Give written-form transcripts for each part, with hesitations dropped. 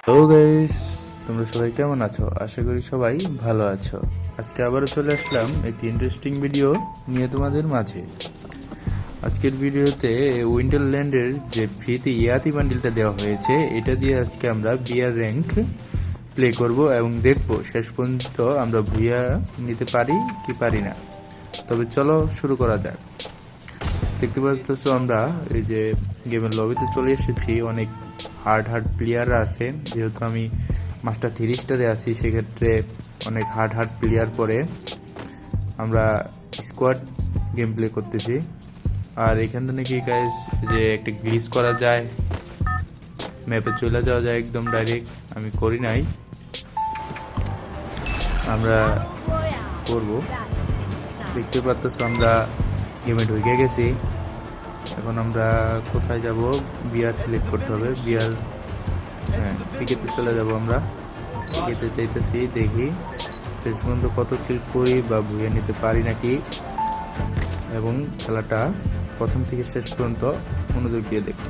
Hello guys, তোমরা সবাই কেমন আছো? আশা করি সবাই ভালো আছো। আজকে আবারও চলে আসলাম একটি ইন্টারেস্টিং ভিডিও নিয়ে তোমাদের মাঝে। আজকের ভিডিওতে উইন্টারল্যান্ডের যে ফ্রিতে ইয়াতি বান্ডিলটা দেওয়া হয়েছে, এটা দিয়ে আজকে আমরা বিয়ার র্যাঙ্ক প্লে করব এবং দেখব শেষ পর্যন্ত আমরা ভুইয়া নিতে পারি কি পারি না। তবে চলো শুরু করা যাক। দেখতে পাচ্ছ আমরা এই যে গেমের লবিতে চলে এসেছি। অনেক হার্ড প্লেয়ার আছে, যেহেতু আমি মাস্টার 3 স্টারে আছি, সেক্ষেত্রে অনেক হার্ড প্লেয়ার পরে আমরা স্কোয়াড গেম প্লে করতেছি। আর এখান থেকে নাকি গাইস যে একটা গ্লিচ করা যায়, ম্যাপে চলে যাওয়া যায় একদম ডাইরেক্ট। আমি করি নাই, আমরা করব। দেখতে পাচ্ছ আমরা গেমে ঢুকে গেছি। এখন আমরা কোথায় যাব? বিয়ার সিলেক্ট করতে হবে। বিয়ার, হ্যাঁ, পিকেতে চলে যাব। আমরা পিকেতে চাইতেছি, দেখি শেষ পর্যন্ত কত কিল করি বা ভুইয়া নিতে পারি নাকি, এবং খেলাটা প্রথম থেকে শেষ পর্যন্ত মনোযোগ দিয়ে দেখো।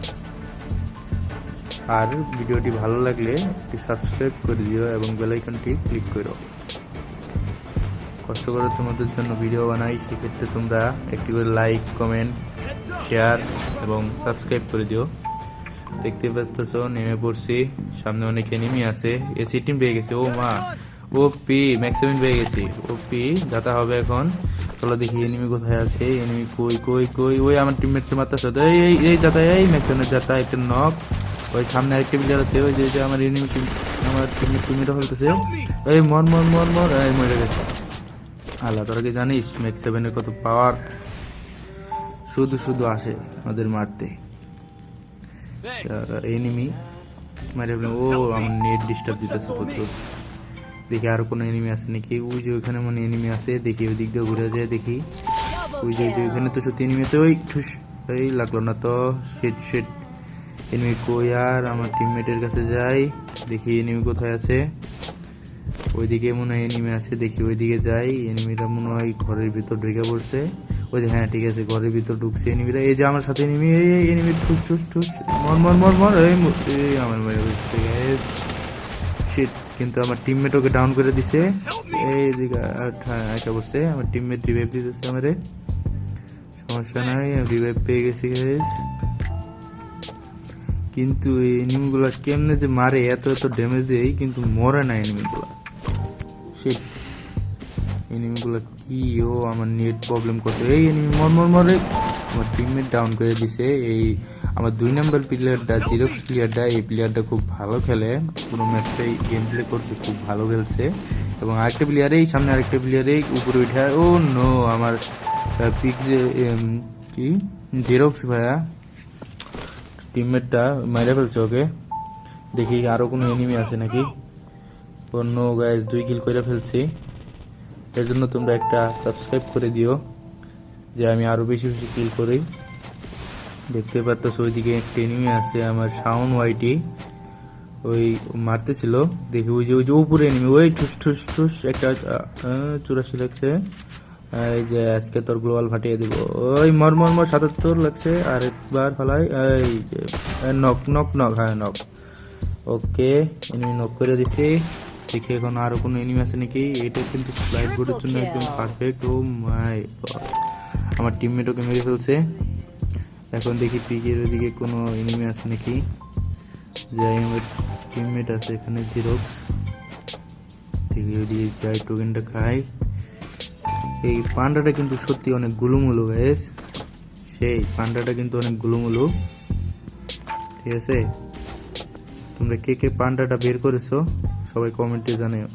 আর ভিডিওটি ভালো লাগলে একটি সাবস্ক্রাইব করে দিও এবং বেল আইকনটি ক্লিক করো। কষ্ট করে তোমাদের জন্য ভিডিও বানাই, সেক্ষেত্রে তোমরা একটি করে লাইক, কমেন্ট, শেয়ার এবং সাবস্ক্রাইব করে দিও। দেখতে পাচ্ছ নেমে পড়ছি, সামনে অনেক এনিমি আছে। এসি টিম পেয়ে গেছে। ও মা, ওপি ম্যাক্সিমাম পেয়ে গেছি। ওপি যাতা হবে এখন। চলো দেখি এনিমি কোথায় আছে। এনিমি কই কই কই? ওই আমার টিমমেটকে মারতেছে। এই এই এই যাতা, এই ম্যাক্সিমামের যাতা, একটা নক। ওই সামনে আরেকটা প্লেয়ার আছে, ওই যে আমার এনিমি আমার টিমমেট ফেলতেছে। এই মর মর মর মর, এই মরে গেছে। আল্লাহ, তোরা কি জানিস ম্যাক্স 7 এর কত পাওয়ার? শুধু শুধু আসে ওদের মারতে। এনিমি মারে ফেললাম। ও আমার নেট ডিস্টার্ব দিতেছে প্রচুর। দেখি আর কোনো এনিমি আছে নাকি। ওই যে ওইখানে মানে এনিমি আছে, দেখি ওই দিক দিয়ে ঘুরে যায়। দেখি ওই যে ওইখানে তো সত্যি এনিমি আছে। ওই ঠুস, এই লাগলো না তো। শিট শিট, এনিমি কই? আর আমার টিমমেটের কাছে যাই, দেখি এনিমি কোথায় আছে। ওইদিকে মনে হয় এনিমি আছে, দেখি ওইদিকে যাই। এনিমিটা মনে হয় ঘরের ভিতর ঢুকে পড়ছে। ওই যে, হ্যাঁ ঠিক আছে, ঘরের ভিতর ঢুকছে এনিমিটা। এই যে আমার সাথে এনিমি, এই এনিমি ঠুস ঠুস ঠুস, মর মর মর মর। এই আমার মেরে বসছে গ্যাস। শিট, কিন্তু আমার টিমমেট ওকে ডাউন করে দিছে। এইদিকে আশা করছে আমার টিমমেট রিভাইভ দিতেছে আমারে। সমস্যা নাই, রিভাইভ পেয়ে গেছি গ্যাস। কিন্তু এই এনিমিগুলা কেমনে যে মারে, এত এত ড্যামেজ দেয় কিন্তু মরে না এনিমিগুলা। শিট, এনিমিগুলো কি! ও আমার নেট প্রবলেম করছে। এই এনিমি মর মর মরে। আমার টিমমেট ডাউন করে দিছে। এই আমার 2 নম্বর প্লেয়ারটা, জিরক্স প্লেয়ারটা, এই প্লেয়ারটা খুব ভালো খেলে। পুরো ম্যাচটাই গেম প্লে করছে, খুব ভালো খেলছে। এবং আরেকটা প্লেয়ারেই সামনে, আরেকটা প্লেয়ারেই উপরে উঠে। ও নো, আমার পিক কি জিরক্স ভাইয়া টিমমেটটা মেরে ফেলছে ওকে। দেখি আরো কোনো এনিমি আছে নাকি। ও নো গাইস, 2 কিল করে ফেলছি। এর জন্য তোমরা একটা সাবস্ক্রাইব করে দিও, যে আমি আরো বেশি বেশি কিল করি। দেখতে পাচ্ছ ওইদিকে একটা এনিমি আছে, আমার সাউন্ড ওয়াইটি ওই মারতেছিল। দেখি ওই যে উপরে এনিমি, ওই ঠুস ঠুস ঠুস একটা 84 লাগছে। এই যে আজকে তোর গ্লোবাল ফাটিয়ে দিব। ওই মর মর মর, 77 লাগছে। আর একবার ফালাই, এই যে নক নক নক, হ্যাঁ নক। ওকে, এনিমি নক করে দিছি। দেখি এখন আরো কোনো এনিমি আছে নাকি। এটা কিন্তু স্লাইড বোর্ডের জন্য একদম পারফেক্ট। ও মাই গড, আমার টিমমেট ওকে মেরে ফেলছে। এখন দেখি পিকের ওদিকে কোনো এনিমি আছে নাকি। যাই, আমার টিমমেট আছে এখানে জিরক্স। দেখি ওদিকে যাই, টোকেনটা খাই। এই পান্ডাটা কিন্তু সত্যি অনেক গুলুমুলু গাইস। সেই পান্ডাটা কিন্তু অনেক গুলুমুলু। ঠিক আছে, তোমরা কে কে পান্ডাটা বের করেছো সবাই কমেন্টে জানাও।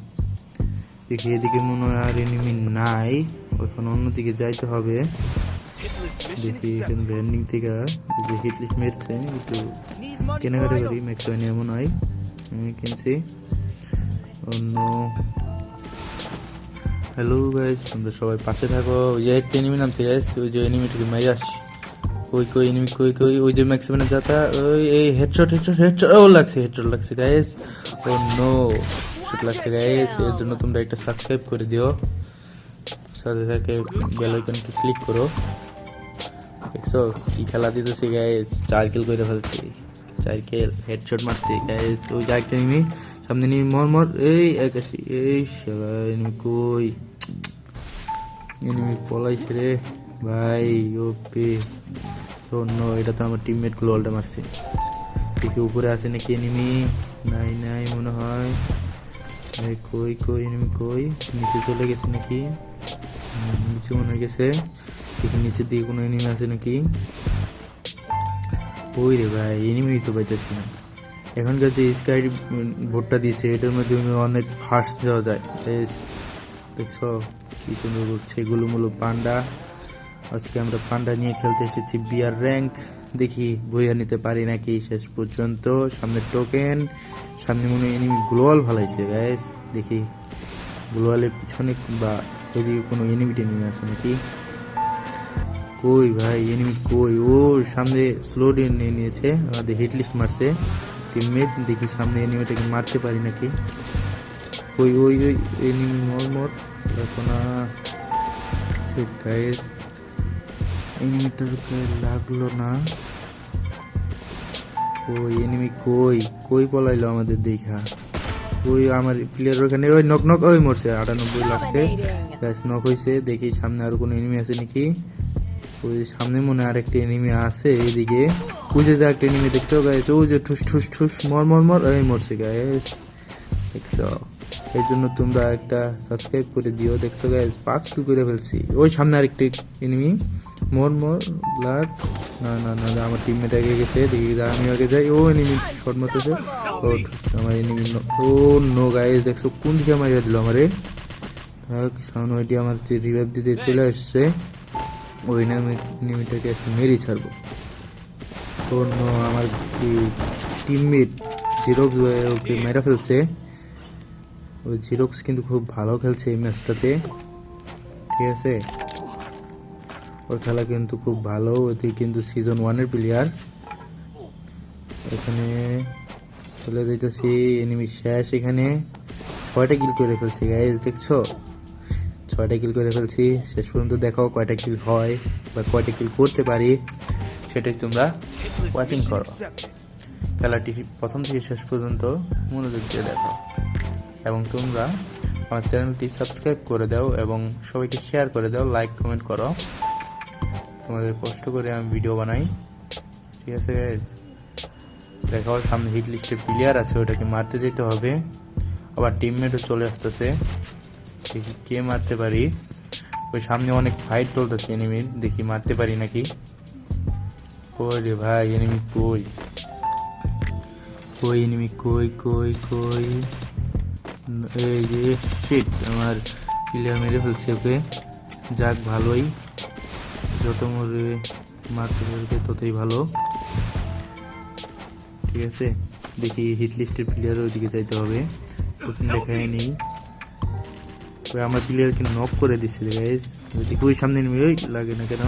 দেখি এদিকে মনে হয় আর এনিমি নাই, এখন অন্যদিকে যাইতে হবে। দেখি এখানে ব্যান্ডিং থেকে যে হিটলিস্ট মেরছে, একটু কেনাকাটা করি। ম্যাক্সিমাম এমন হয় কিনছি। অন্য হ্যালো গাইস, তোমরা সবাই পাশে থাকো। ওই যে একটা এনিমি নামছে গাইস, ওই যে এনিমিটাকে মাইরে আসি। কই কই এনিমি কই কই? ওই যে ম্যাক্সিমামের যাতা। ওই এই হেডশট হেডশট হেডশট, ও লাগছে, হেডশট লাগছে গাইস। ও নো, হেডশট লাগছে গাইস। এর জন্য তোমরা একটা সাবস্ক্রাইব করে দিও, সাথে সাথে বেল আইকনটি ক্লিক করো। দেখছো কি খেলা দিতেছি গাইস, 4 কিল করে ফেলছি। সাইকেল হেডশট মারছে গাইস। ওই যে একটা এনিমি সামনে নিয়ে মর এই একাশি এই শালা এনিমি কই এনিমি পলাইছে রে ভাই। ওপে নো, এটা তো আমার টিমমেট গুলো অল্টা মারছে। দেখি উপরে আছে নাকি এনিমি, নাই নাই মনে হয়। কই কই এনিমি কই, নিচে চলে গেছে নাকি? নিচে মনে হয় গেছে। দেখি নিচের দিকে কোনো এনিমি আছে নাকি। ওই রে ভাই এনিমি তো পাইতেছি না। এখনকার যে স্কাই ভোটটা দিয়েছে এটার মধ্যে অনেক ফাস্ট যাওয়া যায়। দেখছো কি সুন্দর করছে গুলুমুলু পান্ডা। আজকে আমরা পান্ডা নিয়ে খেলতে এসেছি বিয়ার র্যাঙ্ক। দেখি বইয়া নিতে পারি নাকি শেষ পর্যন্ত। সামনে টোকেন, সামনে মনে হয় এনিমি গ্লোয়াল ভালাইছে গাইস। দেখি গ্লোয়ালের পিছনে বা ওইদিকে কোনো এনিমি টেনিমি আছে নাকি। কই ভাই এনিমি কই? ও সামনে স্লো নিয়ে নিয়েছে, আমাদের হিট লিস্ট মারছে টিমমেট। দেখি সামনে এনিমিটাকে মারতে পারি নাকি। ওই ওই ওই এনিমি মর দেখো না গাইস, এনিমিটার লাগলো না। ওই এনিমি কই কই পলাইলো আমাদের দেখা। ওই আমার প্লেয়ার ওখানে ওই নক নক ওই মরছে 98 লাগছে গাইস, নক হইছে। দেখি সামনে আর কোনো এনিমি আছে নাকি। ওই সামনে মনে আর একটা এনিমি আছে এইদিকে। ওই যে একটা এনিমি দেখছো গাইস, ওই যে ঠুস ঠুস ঠুস মর এই মরছে গাইস। দেখছো, এর জন্য তোমরা একটা সাবস্ক্রাইব করে দিও। দেখছো গাইস 5 কিল করে ফেলছি। ওই সামনে আরেকটা এনিমি মর লাগ। না না না আমার টিমমেট আগে গেছে, দেখি আমি আগে যাই। ও এনিমি শট মারতেছে। ও আমার এনিমি ও নো গাইস, দেখছো কোন দিকে মারিয়া দিল আমারে। সাউন্ড ওইটি আমার রিভাইভ দিতে চলে আসছে। ওই এনিমিটাকে মেরে ছাড়বো। ও নো আমার টিমমেট জিরক্স ওকে মেরে ফেলছে। ওই জিরক্স কিন্তু খুব ভালো খেলছে এই ম্যাচটাতে, ঠিক আছে। ওর খেলা কিন্তু খুব ভালো। ওই কিন্তু সিজন 1-এর প্লেয়ার। এখানে চলে যাইতেছি, এনিমি শেষ। এখানে 6টা কিল করে ফেলছি গাইস, দেখছো 6টা কিল করে ফেলছি। শেষ পর্যন্ত দেখো কয়টা কিল হয় বা কয়টা কিল করতে পারি, সেটাই তোমরা ওয়াচিং করো। খেলাটি প্রথম থেকে শেষ পর্যন্ত মনোযোগ দিয়ে দেখো এবং তোমরা আমার চ্যানেলটি সাবস্ক্রাইব করে দাও এবং সবাইকে শেয়ার করে দাও, লাইক কমেন্ট করো। তোমাদের কষ্ট করে আমি ভিডিও বানাই, ঠিক আছে গাইস। দেখো সামনে হিট লিস্টে প্লেয়ার আছে, ওটাকে মারতে যেতে হবে। আবার টিমমেটও চলে আসতেছে, দেখি কে মারতে পারি। ওই সামনে অনেক ফাইট চলতেছে এনিমির, দেখি মারতে পারি নাকি। কই রে ভাই এনিমি কই, কই এনিমি কই কই কই। এই যে শিট, আমার প্লেয়ার মেরে ফেলছে ওকে। যাক ভালোই, যত মরে মারতে পারবে ততই ভালো, ঠিক আছে। দেখি হিট লিস্টের প্লেয়ার ওইদিকে যাইতে হবে, দেখাই নেই। আমার প্লেয়ারকে নক করে দিচ্ছে গাইস। দেখি ওই সামনে নেমে ওই লাগে না কেন,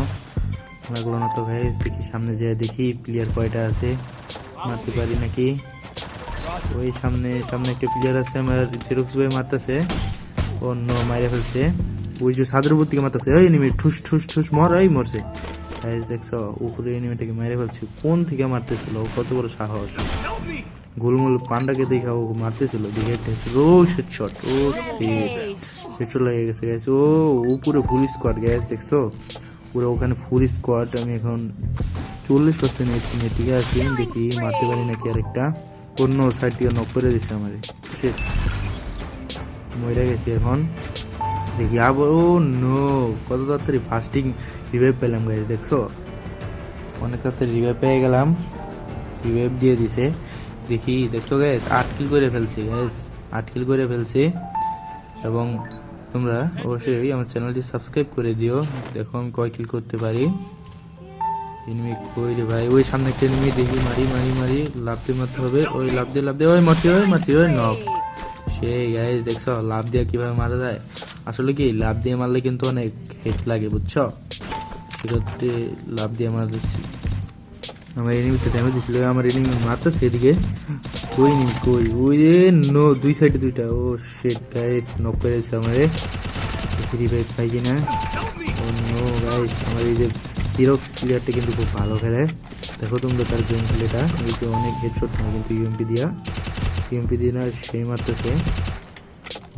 লাগলো না তো গাইস। দেখি সামনে যেয়ে দেখি প্লেয়ার কয়টা আছে, মারতে পারি নাকি। ওই সামনে একটা প্লেয়ার আছে, আমার জেরক্স ভাই মারতেছে। অন্য মাইরে ফেলছে। ওই যে সাদের উপর থেকে মারতেছে, ওই এনিমি ঠুস ঠুস ঠুস এই মরছে গাইস। দেখছো উপরে এনিমিটাকে মেরে ফেলছে। কোন থেকে মারতেছিল, কত বড় সাহস। গোলমোল পান্ডাকে দেখা ও মারতেছিল, দেখে ও হেড শট, ও হেডশট লেগে গেছে গাইস। ও উপরে ফুল স্কোয়াড গাইস, দেখছো পুরো ওখানে ফুল স্কোয়াড। আমি এখন 40% ঠিক আছে। দেখি মারতে পারি নাকি আরেকটা। অন্য সাইড থেকে নক করে দিচ্ছে আমার, মরে গেছি এখন। দেখি আবার ও নো, কত তাড়াতাড়ি ফাস্টিং রিভাইভ পেলাম গাইস, দেখছো অনেক তাড়াতাড়ি রিভাইভ পেয়ে গেলাম, রিভাইভ দিয়ে দিছে। দেখি দেখছো গাইস 8 কিল করে ফেলছি গাইস, 8 কিল করে ফেলছি। এবং তোমরা অবশ্যই আমার চ্যানেলটি সাবস্ক্রাইব করে দিও। দেখো আমি কয় কিল করতে পারি। এনিমি কই রে ভাই, ওই সামনে একটা এনিমি, দেখি মারি লাফতে মারতে হবে। ওই লাফ দিয়ে ওই মারতে ওই নক। সেই গাইস দেখছো লাফ দিয়ে কিভাবে মারা যায়। আসলে কি লাফ দিয়ে মারলে কিন্তু অনেক হেড লাগে, বুঝছো। সেক্ষেত্রে লাফ দিয়ে মারছি। আমার এনিমিতে ড্যামেজ দিছিল, আমার এনিমি মারতেছে এদিকে। ওই এনিমি কই, ওই রে নো, দুই সাইডে দুইটা। ও শিট গাইস, নক করেছে আমারে। রিভাইভ পাই কিনা। ও নো গাইস, আমার এই যে জিরক্স প্লেয়ারটা কিন্তু খুব ভালো খেলে, দেখো তোমরা তার গেম প্লেটা, এই যে অনেক হেডশট না কিন্তু ইউএমপি দিয়ে না সেই মারতেছে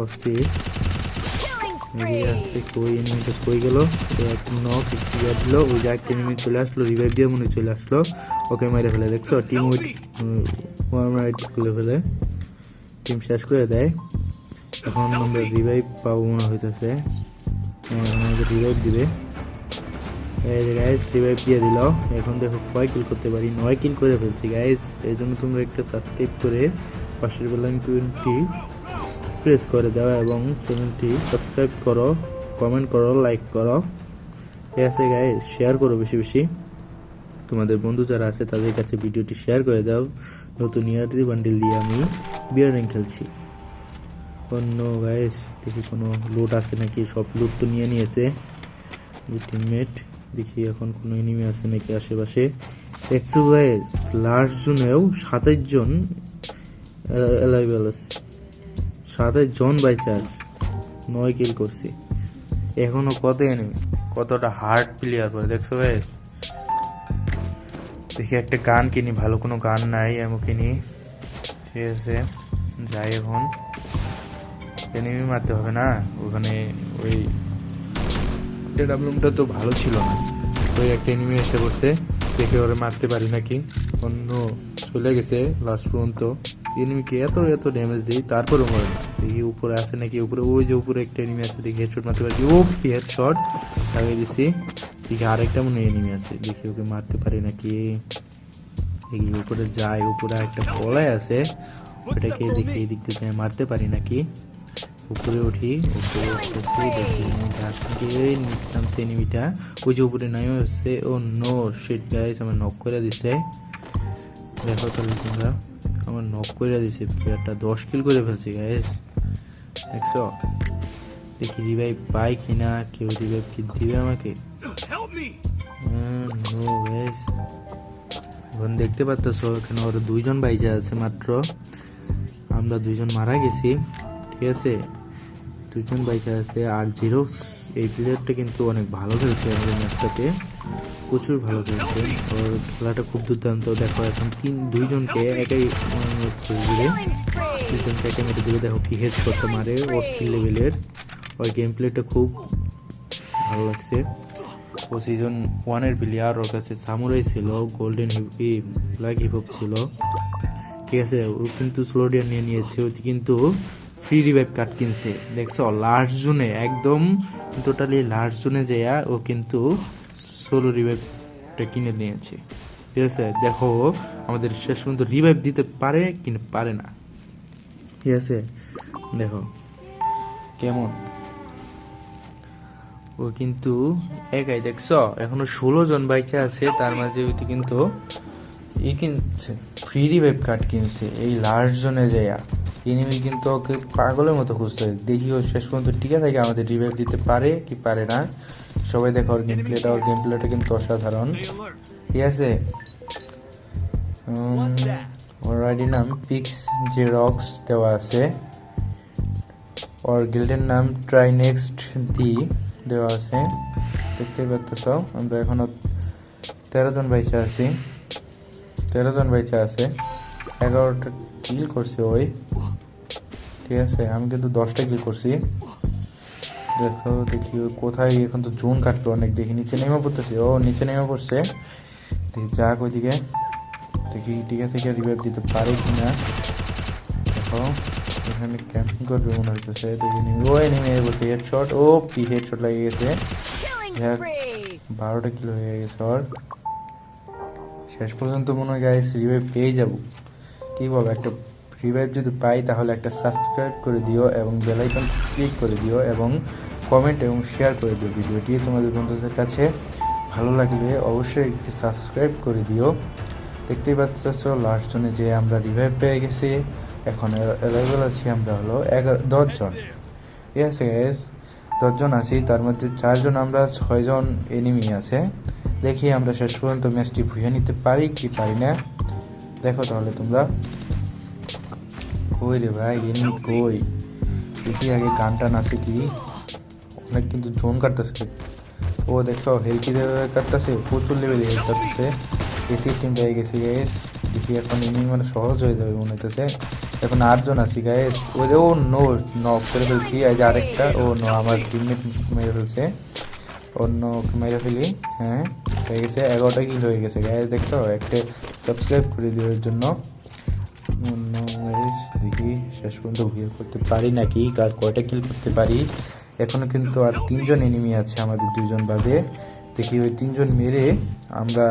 অস্থির। এদিকে আসছে কই এনিমিটা কই গেল, এক নক ক্লিয়ার দিল, ওই যে একটা এনিমি চলে আসলো রিভাইভ দিয়ে মনে চলে আসলো, ওকে মেরে ফেলে, দেখছো টিম উইট খুলে ফেলে, টিম শেষ করে দেয়। এখন আমরা রিভাইভ পাবো মনে হইতেছে, আমাদের রিভাইভ দিবে, এই যে গাইস রিভাইভ দিয়ে দিল। এখন দেখো কয় কিল করতে পারি, 9 কিল করে ফেলছি গাইস। এই জন্য তোমরা একটা সাবস্ক্রাইব করে পাশের বেল আইকনটি প্রেস করে দাও এবং চ্যানেলটি সাবস্ক্রাইব করো, কমেন্ট করো, লাইক করো, ঠিক আছে গাইস, শেয়ার করো বেশি বেশি, তোমাদের বন্ধু যারা আছে তাদের কাছে ভিডিওটি শেয়ার করে দাও। নতুন ইয়ারলি বান্ডিল দিয়ে আমি বিয়ার র্যাঙ্ক খেলছি। অন্য গাইস দেখি কোনো লুট আছে নাকি, সব লুট তো নিয়ে নিয়েছে টিমমেট, দেখি এখন কোনো এনিমি আছে নাকি আশেপাশে। দেখছো গাইস লাস্ট জোনেও 27 জন অ্যালাইভেল আছে, 27 জন বাই চান্স 9 কিল করছি। এখনো কত এনিমি, কতটা হার্ড প্লেয়ার পরে, দেখছো গাইস। দেখি একটা গান কিনি, ভালো কোনো গান নাই এমন কিনি, ঠিক আছে যাই। এখন এনিমি মারতে হবে না ওখানে, ওই ডাবলুমটা তো ভালো ছিল না, ওই একটা এনিমি এসে বসে, দেখে ওরা মারতে পারি নাকি, অন্য চলে গেছে লাস্ট পর্যন্ত। এনিমিকে এত এত ড্যামেজ দিই তারপরে মরে না, দেখি উপরে আছে নাকি, উপরে ওই যে উপরে একটা এনিমি আছে, দেখি হেডশট মারতে পারি, ও হেডশট লাগিয়ে দিচ্ছি। দেখি আরেকটা মনে এনিমি আছে, দেখি ওকে মারতে পারি নাকি, দেখি উপরে যাই, উপরে একটা পলায় আছে, ওটাকে দেখি এই দিক থেকে মারতে পারি নাকি, উপরে উঠি, উপরে উঠতেছি, দেখি নিতাম এনিমিটা, ওই যে উপরে নাই হচ্ছে, ও নো শিট গাইস, আমার নক করে দিছে, দেখো তাহলে তোমরা, আমার নক করে দিছে প্লেয়ারটা, 10 কিল করে ফেলছি গাইস, দেখছো। দেখি রিভাইভ পাই কিনা, কেউ রিভাইভ কি দিবে আমাকে, নো গাইস। এখন দেখতে পাচ্ছ এখানে ওরা 2 জন বাইজা আছে মাত্র, আমরা 2 জন মারা গেছি, ঠিক আছে 2 জন বাইজা আছে। আর জিরোক্স এই প্লেয়ারটা কিন্তু অনেক ভালো খেলছে আমাদের ম্যাচটাতে, প্রচুর ভালো খেলছে, ওর খেলাটা খুব দুর্দান্ত। দেখো এখন 2 জনকে একাই দিবে, 2 জনকে একাই মেরে দিবে, দেখো কি হেড শটটা মারে, অস্থির লেভেলের, ওর গেম প্লেটা খুব ভালো লাগছে। ও সিজন 1-এর প্লেয়ার, ওর কাছে সামুরাই ছিল, গোল্ডেন ব্ল্যাক হিপহপ ছিল, ঠিক আছে। ও কিন্তু স্লোডিয়ান নিয়ে নিয়েছে, ও কিন্তু ফ্রি রিভাইভ কার্ড কিনছে, দেখছো লাস্ট জোনে, একদম টোটালি লাস্ট জোনে যাইয়া ও কিন্তু সোলো রিভাইভটা কিনে নিয়েছে, ঠিক আছে। দেখো আমাদের শেষ পর্যন্ত রিভাইভ দিতে পারে কিনা পারে না, ঠিক আছে, দেখো কেমন ও কিন্তু একাই, দেখছো এখনো 16 জন বাইকে আছে, তার মাঝে ওইটি কিন্তু কিনছে ফ্রি রিভাইভ কার্ড কিনছে এই লাস্ট জোনে যাইয়া। এনিমি কিন্তু ওকে পাগলের মতো খুঁজতে, দেখি ও শেষ পর্যন্ত টিকে থাকে আমাদের রিভাইভ দিতে পারে কি পারে না। সবাই দেখো ওর গেম প্লেটা কিন্তু অসাধারণ, ঠিক আছে। ওর আইডি নাম পিক্স জেরক্স দেওয়া আছে, ওর গিল্ডের নাম ট্রাই নেক্সট দি দেওয়া আছে, দেখতে পাচ্ছ। আমরা এখনো 13 জন বাইচা আছি, 13 জন বাইচা আছে, 11টা কিল করছে ওই, ঠিক আছে। আমি কিন্তু 10টা কিল করছি, দেখো দেখি ওই কোথায়, এখন তো জোন কাটবে অনেক, দেখি নিচে নেমে পড়তেছে, ও নিচে নেমে পড়ছে, দেখি যাক ওইদিকে, দেখি টিকা থেকে রিভাইভ দিতে পারে কিনা। দেখো এখানে ক্যাম্পিং করবে মনে হইতেছে, দেখি নেমে বলছে হেডশট, ও পি হেডশট লাগিয়ে গেছে, 12টা কিল হয়ে গেছে ওর। শেষ পর্যন্ত মনে হয় গাইস রিভাইভ পেয়ে যাবো, কি বলো, একটা রিভাইভ যদি পাই তাহলে একটা সাবস্ক্রাইব করে দিও এবং বেল আইকন ক্লিক করে দিও এবং কমেন্ট এবং শেয়ার করে দিও ভিডিওটি, তোমাদের বন্ধুদের কাছে ভালো লাগলে অবশ্যই একটি সাবস্ক্রাইব করে দিও। দেখতেই পাচ্ছ লাস্ট জনে যে আমরা রিভাইভ পেয়ে গেছি, এখন অ্যাভেলেবল আছি আমরা হলো 10 জন, ঠিক আছে গাইস, 10 জন আছি, তার মধ্যে 4 জন আমরা, 6 জন এনিমি আছে। দেখি আমরা শেষ পর্যন্ত ম্যাচটি ভুয়ে নিতে পারি কি পারি না, দেখো তাহলে তোমরা। কই রে ভাই এনিমি কই, দেখি আগে গানটা আছে কি, অনেক কিন্তু জোন কাটতেছে, ও দেখছো হেলথি কাটতেছে, প্রচুর লেভেলে হেলথ কাটতেছে। এসি টিম পেয়ে গেছি গাইস। দেখি এখন এনিমি মানে সহজ হয়ে যাবে মনে হতেছে। এখন 8 জন আছি গাইস। ওই যে ও নো নক করে ফেলছি। এই যে আরেকটা ও নো আমার টিমমেট মেরে ফেলছে। অন্য মেরে ফেলি। হ্যাঁ হয়ে গেছে, 11টা কিল হয়ে গেছে গাইস। দেখছো একটা সাবস্ক্রাইব করে দিও এর জন্য। অন্য guys, দেখি শেষ পর্যন্ত ভিউ করতে পারি নাকি, কার কয়টা কিল করতে পারি। এখনো কিন্তু আর 3 জন এনিমি আছে আমাদের 2 জন বাদে। দেখি ওই 3 জন মেরে আমরা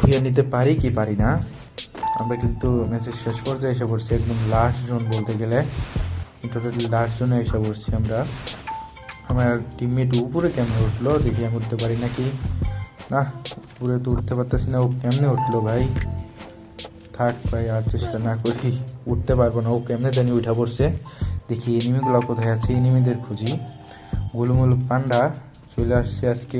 ভিউ নিতে পারি কি পারি না। আমরা কিন্তু ম্যাচের শেষ পর্যায়ে এসে পড়ছি, একদম লাস্ট জোন বলতে গেলে। টোটালি লাস্ট জোনে এসে পড়ছি আমরা। আমার টিমমেট উপরে কেমনে উঠলো, দেখি আমি উঠতে পারি নাকি। না উপরে তো উঠতে পারতেছি না। ও কেমনে উঠলো ভাই, থাক ভাই আর চেষ্টা না করি, উঠতে পারবো না। ও কেমনে জানি উঠা পড়ছে। দেখি এনিমিগুলো কোথায় আছে, এনিমিদের খুঁজি। গোলুমুলু পান্ডা চলে আসছে আজকে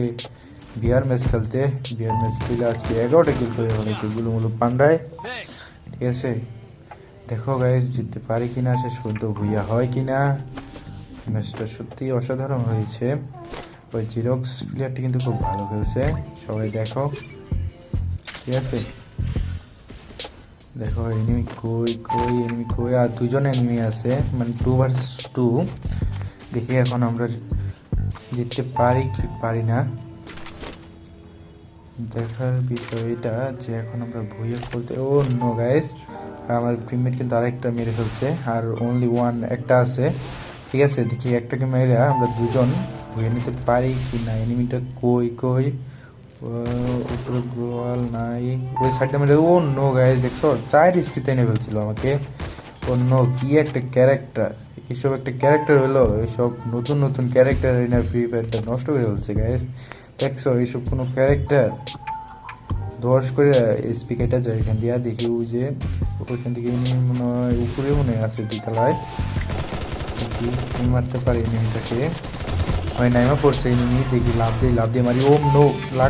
বিয়ার ম্যাচ খেলতে। বিয়ার ম্যাচ খেলে আজকে 11টা কিল করে হয়েছে গোলুমুলু পান্ডায়। ঠিক আছে, দেখো গাইস জিততে পারি কিনা, শেষ পর্যন্ত ভুইয়া হয় কিনা। ম্যাচটা সত্যি অসাধারণ হয়েছে। ওই জিরক্স প্লেয়ারটি কিন্তু খুব ভালো খেলছে, সবাই দেখো। ঠিক আছে, দেখো এনিমি কই কই, এনিমি কই। আর 2 জন এনিমি আছে, মানে 2 ভার্সেস 2। দেখি এখন আমরা জিততে পারি কি পারি না। দেখার বিষয় এটা যে এখন আমরা ভুইয়া করতে, ও নো গাইস আমার টিমমেট কিন্তু আরেকটা মেরে ফেলছে। আর অনলি ওয়ান একটা আছে। ঠিক আছে, দেখি একটাকে মেরে আমরা 2 জন ভুইয়া নিতে পারি কি না। এনিমিটা কই কই, উপরে গ্লোয়াল নাই, ওই সাইডটা মেরে। ও নো গাইস দেখছো 4 স্পিতে এনে ফেলছিল আমাকে। ও নো, কি একটা ক্যারেক্টার, এইসব একটা ক্যারেক্টার হলো। এইসব নতুন নতুন ক্যারেক্টার এনে ফ্রি ফায়ারটা নষ্ট করে ফেলছে গাইস। দেখছো এইসব কোনো ক্যারেক্টার 10 করে স্পিকারটা যায় এখান দিয়া। দেখি ওই যে ওইখান থেকে মনে হয় উপরে মনে হয় আছে 2 তলায়। দেখি মারতে পারি এনিমিটাকে। হয় নাইমা পড়ছে এনিমি, দেখি লাভ দিয়ে মারি। ও নো লাগ